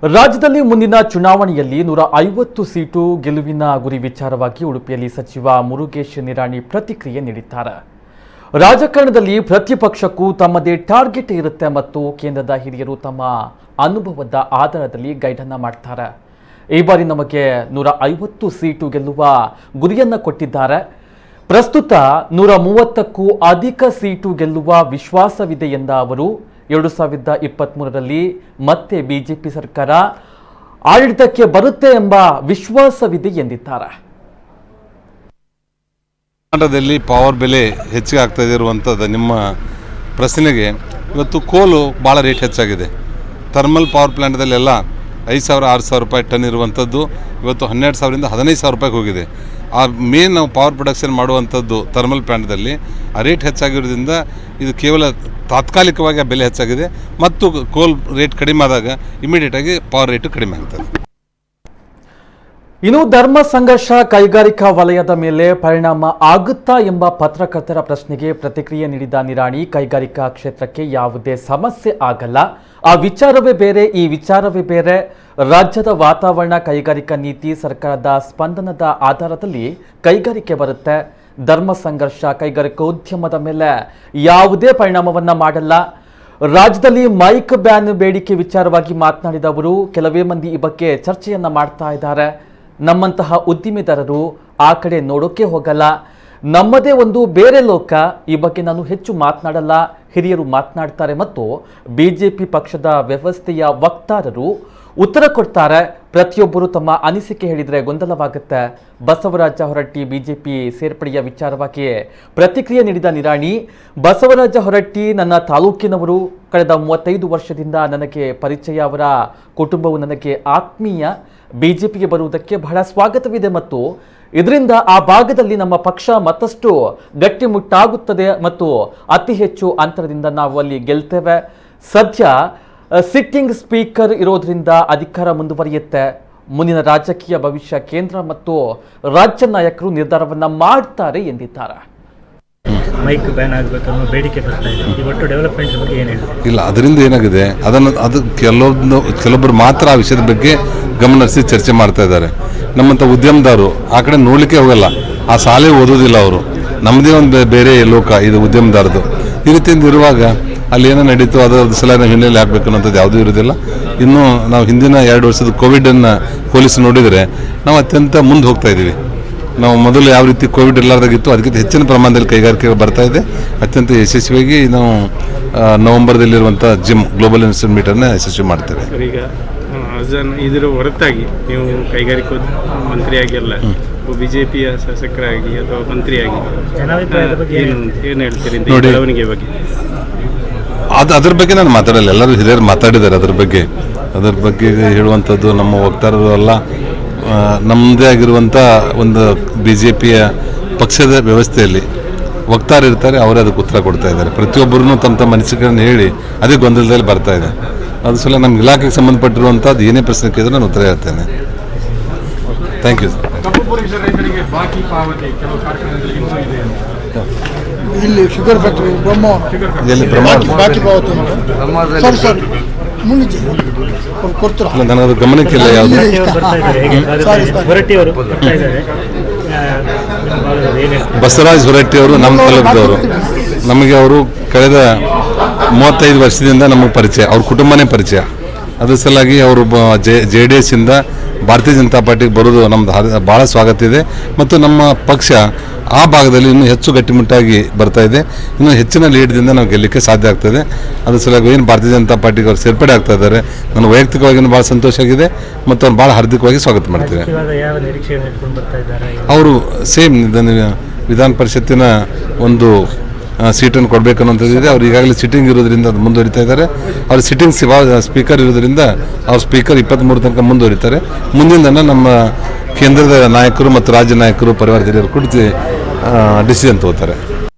ರಾಜ್ಯದಲ್ಲಿ ಮುಂದಿನ ಚುನಾವಣೆಯಲ್ಲಿ 150 ಸೀಟು ಗೆಲುವಿನ ಗುರಿ ವಿಚಾರವಾಗಿ ಉಡುಪಿಯಲ್ಲಿ ಸಚಿವ ಮುರುಗೇಶ್ ನಿರಾಣಿ ಪ್ರತಿಕ್ರಿಯೆ ನೀಡಿದ್ದಾರೆ. ರಾಜಕಾರಣದಲ್ಲಿ ಪ್ರತಿಪಕ್ಷಕ್ಕೂ ತಮ್ಮದೇ ಟಾರ್ಗೆಟ್ ಇರುತ್ತೆ ಮತ್ತು ಕೇಂದ್ರದ ಹಿರಿಯರು ತಮ್ಮ ಅನುಭವದ ಆಧಾರದಲ್ಲಿ ಗೈಡನ್ನ ಮಾಡ್ತಾರೆ. ಈ ಬಾರಿ ನಮಗೆ 150 ಸೀಟು ಗೆಲ್ಲುವ ಗುರಿಯನ್ನ ಕೊಟ್ಟಿದ್ದಾರೆ. ಪ್ರಸ್ತುತ 130ಕ್ಕೂ ಅಧಿಕ ಸೀಟು ಗೆಲ್ಲುವ ವಿಶ್ವಾಸವಿದೆ ಎಂದ ಅವರು 2023ರಲ್ಲಿ ಮತ್ತೆ ಬಿಜೆಪಿ ಸರ್ಕಾರ ಆಡಳಿತಕ್ಕೆ ಬರುತ್ತೆ ಎಂಬ ವಿಶ್ವಾಸವಿದೆ ಎಂದಿದ್ದಾರೆ. ಕರ್ನಾಟಕದಲ್ಲಿ ಪವರ್ ಬೆಲೆ ಹೆಚ್ಚಿಗೆ ಆಗ್ತಾ ಇರುವಂಥದ್ದು ನಿಮ್ಮ ಪ್ರಶ್ನೆಗೆ ಇವತ್ತು ಕೋಲು ಭಾಳ ರೇಟ್ ಹೆಚ್ಚಾಗಿದೆ. ಥರ್ಮಲ್ ಪವರ್ ಪ್ಲಾಂಟ್ದಲ್ಲೆಲ್ಲ 5,000-6,000 ರೂಪಾಯಿ ಟನ್ ಇರುವಂಥದ್ದು ಇವತ್ತು 12,000ರಿಂದ 15,000 ರೂಪಾಯಿಗೆ ಹೋಗಿದೆ. ಆ ಮೇನ್ ನಾವು ಪವರ್ ಪ್ರೊಡಕ್ಷನ್ ಮಾಡುವಂಥದ್ದು ಥರ್ಮಲ್ ಪ್ಲಾಂಟ್ದಲ್ಲಿ ಆ ರೇಟ್ ಹೆಚ್ಚಾಗಿರೋದ್ರಿಂದ ಇದು ಕೇವಲ ತಾತ್ಕಾಲಿಕವಾಗಿ ಆ ಬೆಲೆ ಹೆಚ್ಚಾಗಿದೆ ಮತ್ತು ಕೋಲ್ ರೇಟ್ ಕಡಿಮೆ ಆದಾಗ ಇಮಿಡಿಯೇಟಾಗಿ ಪವರ್ ರೇಟು ಕಡಿಮೆ ಆಗ್ತದೆ. ಇನ್ನು ಧರ್ಮ ಸಂಘರ್ಷ ಕೈಗಾರಿಕಾ ವಲಯದ ಮೇಲೆ ಪರಿಣಾಮ ಆಗುತ್ತಾ ಎಂಬ ಪತ್ರಕರ್ತರ ಪ್ರಶ್ನೆಗೆ ಪ್ರತಿಕ್ರಿಯೆ ನೀಡಿದ ನಿರಾಣಿ, ಕೈಗಾರಿಕಾ ಕ್ಷೇತ್ರಕ್ಕೆ ಯಾವುದೇ ಸಮಸ್ಯೆ ಆಗಲ್ಲ, ಆ ವಿಚಾರವೇ ಬೇರೆ, ಈ ವಿಚಾರವೇ ಬೇರೆ. ರಾಜ್ಯದ ವಾತಾವರಣ, ಕೈಗಾರಿಕಾ ನೀತಿ, ಸರ್ಕಾರದ ಸ್ಪಂದನದ ಆಧಾರದಲ್ಲಿ ಕೈಗಾರಿಕೆ ಬರುತ್ತೆ. ಧರ್ಮ ಸಂಘರ್ಷ ಕೈಗಾರಿಕೋದ್ಯಮದ ಮೇಲೆ ಯಾವುದೇ ಪರಿಣಾಮವನ್ನ ಮಾಡಲ್ಲ. ರಾಜ್ಯದಲ್ಲಿ ಮೈಕ್ ಬ್ಯಾನ್ ಬೇಡಿಕೆ ವಿಚಾರವಾಗಿ ಮಾತನಾಡಿದ ಅವರು, ಕೆಲವೇ ಮಂದಿ ಈ ಬಗ್ಗೆ ಚರ್ಚೆಯನ್ನ ಮಾಡ್ತಾ ಇದ್ದಾರೆ. ನಮ್ಮಂತಹ ಉದ್ದಿಮೆದಾರರು ಆ ಕಡೆ ನೋಡೋಕೆ ಹೋಗಲ್ಲ. ನಮ್ಮದೇ ಒಂದು ಬೇರೆ ಲೋಕ. ಈ ಬಗ್ಗೆ ನಾನು ಹೆಚ್ಚು ಮಾತನಾಡಲ್ಲ, ಹಿರಿಯರು ಮಾತನಾಡ್ತಾರೆ ಮತ್ತು ಬಿಜೆಪಿ ಪಕ್ಷದ ವ್ಯವಸ್ಥೆಯ ವಕ್ತಾರರು ಉತ್ತರ ಕೊಡ್ತಾರೆ. ಪ್ರತಿಯೊಬ್ಬರು ತಮ್ಮ ಅನಿಸಿಕೆ ಹೇಳಿದರೆ ಗೊಂದಲವಾಗುತ್ತೆ. ಬಸವರಾಜ ಹೊರಟ್ಟಿ ಬಿಜೆಪಿ ಸೇರ್ಪಡೆಯ ವಿಚಾರವಾಗಿ ಪ್ರತಿಕ್ರಿಯೆ ನೀಡಿದ ನಿರಾಣಿ, ಬಸವರಾಜ ಹೊರಟ್ಟಿ ನನ್ನ ತಾಲೂಕಿನವರು, ಕಳೆದ 35 ವರ್ಷದಿಂದ ನನಗೆ ಪರಿಚಯ, ಅವರ ಕುಟುಂಬವು ನನಗೆ ಆತ್ಮೀಯ. ಬಿಜೆಪಿಗೆ ಬರುವುದಕ್ಕೆ ಬಹಳ ಸ್ವಾಗತವಿದೆ ಮತ್ತು ಇದರಿಂದ ಆ ಭಾಗದಲ್ಲಿ ನಮ್ಮ ಪಕ್ಷ ಮತ್ತಷ್ಟು ಗಟ್ಟಿಮುಟ್ಟಾಗುತ್ತದೆ ಮತ್ತು ಅತಿ ಹೆಚ್ಚು ಅಂತರದಿಂದ ನಾವು ಅಲ್ಲಿ ಗೆಲ್ತೇವೆ. ಸದ್ಯ ಸಿಟ್ಟಿಂಗ್ ಸ್ಪೀಕರ್ ಇರೋದ್ರಿಂದ ಅಧಿಕಾರ ಮುಂದುವರಿಯುತ್ತೆ. ಮುಂದಿನ ರಾಜಕೀಯ ಭವಿಷ್ಯ ಕೇಂದ್ರ ಮತ್ತು ರಾಜ್ಯ ನಾಯಕರು ನಿರ್ಧಾರವನ್ನ ಮಾಡ್ತಾರೆ ಎಂದಿದ್ದಾರೆ. ಮೈಕ್ ಬ್ಯಾನ್ ಆಗಬೇಕನ್ನೋ ಬೇಡಿಕೆ ಬರ್ತಾ ಇದೆ. ಇವತ್ತು ಡೆವಲಪ್ಮೆಂಟ್ ಬಗ್ಗೆ ಏನು ಹೇಳ್ತೀವಿ? ಇಲ್ಲ, ಅದರಿಂದ ಏನಾಗಿದೆ, ಅದು ಕೆಲವೊಬ್ಬರು ಮಾತ್ರ ಆ ವಿಷಯದ ಬಗ್ಗೆ ಗಮನ ಹರಿಸಿ ಚರ್ಚೆ ಮಾಡ್ತಾ ಇದ್ದಾರೆ. ನಮ್ಮಂಥ ಉದ್ಯಮದಾರರು ಆ ಕಡೆ ನೋಡಲಿಕ್ಕೆ ಹೋಗಲ್ಲ, ಆ ಶಾಲೆ ಓದೋದಿಲ್ಲ ಅವರು. ನಮ್ಮದೇ ಒಂದು ಬೇರೆ ಲೋಕ ಇದು ಉದ್ಯಮದಾರದು. ಈ ರೀತಿಯಿಂದ ಇರುವಾಗ ಅಲ್ಲಿ ಏನೋ ನಡೀತು, ಅದರ ಸಲ ನಾವು ಹಿನ್ನೆಲೆ ಹಾಕಬೇಕು ಅನ್ನೋಂಥದ್ದು ಯಾವುದೂ ಇರೋದಿಲ್ಲ. ಇನ್ನು ನಾವು ಹಿಂದಿನ 2 ವರ್ಷದ ಕೋವಿಡನ್ನು ಹೋಲಿಸಿ ನೋಡಿದರೆ ನಾವು ಅತ್ಯಂತ ಮುಂದೆ ಹೋಗ್ತಾ ಇದ್ದೀವಿ. ನಾವು ಮೊದಲು ಯಾವ ರೀತಿ ಕೋವಿಡ್ ಇರಲಾರ್ದಾಗಿತ್ತು, ಅದಕ್ಕಿಂತ ಹೆಚ್ಚಿನ ಪ್ರಮಾಣದಲ್ಲಿ ಕೈಗಾರಿಕೆಗಳು ಬರ್ತಾ ಇದೆ. ಅತ್ಯಂತ ಯಶಸ್ವಿಯಾಗಿ ನಾವು ನವೆಂಬರ್ದಲ್ಲಿರುವಂಥ ಜಿಮ್ ಗ್ಲೋಬಲ್ ಇನ್ವೆಸ್ಟ್ಮೆಂಟ್ ಮೀಟನ್ನು ಯಶಸ್ವಿ ಮಾಡ್ತೇವೆ. ಈಗ ಇದರ ಹೊರತಾಗಿ ನೀವು ಕೈಗಾರಿಕಾ ಮಂತ್ರಿಯಾಗಿ ಅಲ್ಲ, ಬಿಜೆಪಿಯ ಶಾಸಕರಾಗಿ ಅಥವಾ ಮಂತ್ರಿಯಾಗಿ ಏನು ಹೇಳ್ತೀರಿ ಬೆಳವಣಿಗೆ ಬಗ್ಗೆ? ಅದ್ರ ಬಗ್ಗೆ ನಾನು ಮಾತಾಡಲ್ಲ, ಎಲ್ಲರೂ ಹಿರಿಯರು ಮಾತಾಡಿದ್ದಾರೆ ಅದ್ರ ಬಗ್ಗೆ ಹೇಳುವಂಥದ್ದು ನಮ್ಮ ವಕ್ತಾರರು ಅಲ್ಲ. ನಮ್ಮದೇ ಆಗಿರುವಂಥ ಒಂದು BJPಯ ಪಕ್ಷದ ವ್ಯವಸ್ಥೆಯಲ್ಲಿ ವಕ್ತಾರ ಇರ್ತಾರೆ, ಅವರೇ ಅದಕ್ಕೆ ಉತ್ತರ ಕೊಡ್ತಾ ಇದ್ದಾರೆ. ಪ್ರತಿಯೊಬ್ಬರೂ ತಮ್ಮ ಅನಿಸಿಕೆಗಳನ್ನು ಹೇಳಿ ಅದೇ ಗೊಂದಲದಲ್ಲಿ ಬರ್ತಾ ಇದೆ. ಅದು ಸಲ ನಮ್ಮ ಇಲಾಖೆಗೆ ಸಂಬಂಧಪಟ್ಟಿರುವಂಥದ್ದು ಏನೇ ಪ್ರಶ್ನೆ ಕೇಳಿದ್ರೆ ನಾನು ಉತ್ತರ ಹೇಳ್ತೇನೆ. Thank you sir. ಇಲ್ಲಿ ಶುಗರ್ ಫ್ಯಾಕ್ಟರಿ ನನಗದು ಗಮನಕ್ಕಿಲ್ಲ. ಯಾವುದು ಬಸವರಾಜ್ ಹೊರಟ್ಟಿ ಅವರು ನಮ್ಮ ತಾಲೂಕದವರು. ನಮಗೆ ಅವರು ಕಳೆದ 35 ವರ್ಷದಿಂದ ನಮಗೆ ಪರಿಚಯ, ಅವ್ರ ಕುಟುಂಬನೇ ಪರಿಚಯ. ಅದ್ರ ಸಲುವಾಗಿ ಅವರು JDS ಇಂದ ಭಾರತೀಯ ಜನತಾ ಪಾರ್ಟಿಗೆ ಬರೋದು ನಮ್ಮದು ಭಾಳ ಸ್ವಾಗತ ಇದೆ ಮತ್ತು ನಮ್ಮ ಪಕ್ಷ ಆ ಭಾಗದಲ್ಲಿ ಇನ್ನೂ ಹೆಚ್ಚು ಗಟ್ಟಿಮುಟ್ಟಾಗಿ ಬರ್ತಾ ಇದೆ. ಇನ್ನೂ ಹೆಚ್ಚಿನ ಲೀಡ್ದಿಂದ ನಾವು ಗೆಲ್ಲಲಿಕ್ಕೆ ಸಾಧ್ಯ ಆಗ್ತದೆ. ಅದ್ರ ಸಲುವಾಗಿ ಏನು ಭಾರತೀಯ ಜನತಾ ಪಾರ್ಟಿಗೆ ಅವ್ರು ಸೇರ್ಪಡೆ ಆಗ್ತಾ ಇದ್ದಾರೆ, ನಾನು ವೈಯಕ್ತಿಕವಾಗಿ ಭಾಳ ಸಂತೋಷ ಆಗಿದೆ ಮತ್ತು ಅವ್ರು ಭಾಳ ಹಾರ್ದಿಕವಾಗಿ ಸ್ವಾಗತ ಮಾಡ್ತೇವೆ. ಅವರು ಸೇಮ್ ವಿಧಾನ ಪರಿಷತ್ತಿನ ಒಂದು ಸೀಟನ್ನು ಕೊಡಬೇಕನ್ನೋಂಥದ್ದಿದೆ. ಅವ್ರು ಈಗಾಗಲೇ ಸಿಟ್ಟಿಂಗ್ ಇರೋದ್ರಿಂದ ಅದು ಮುಂದುವರಿತಾ ಇದ್ದಾರೆ. ಅವ್ರ ಸಿಟ್ಟಿಂಗ್ ಸ್ಪೀಕರ್ ಇರೋದ್ರಿಂದ ಅವ್ರ ಸ್ಪೀಕರ್ 23 ತನಕ ಮುಂದುವರಿತಾರೆ. ಮುಂದಿನ ನಮ್ಮ ಕೇಂದ್ರದ ನಾಯಕರು ಮತ್ತು ರಾಜ್ಯ ನಾಯಕರು, ಪರಿವಾರ ಹಿರಿಯರು ಕುಳಿತು ಡಿಸಿಷನ್ ತಗೋತಾರೆ.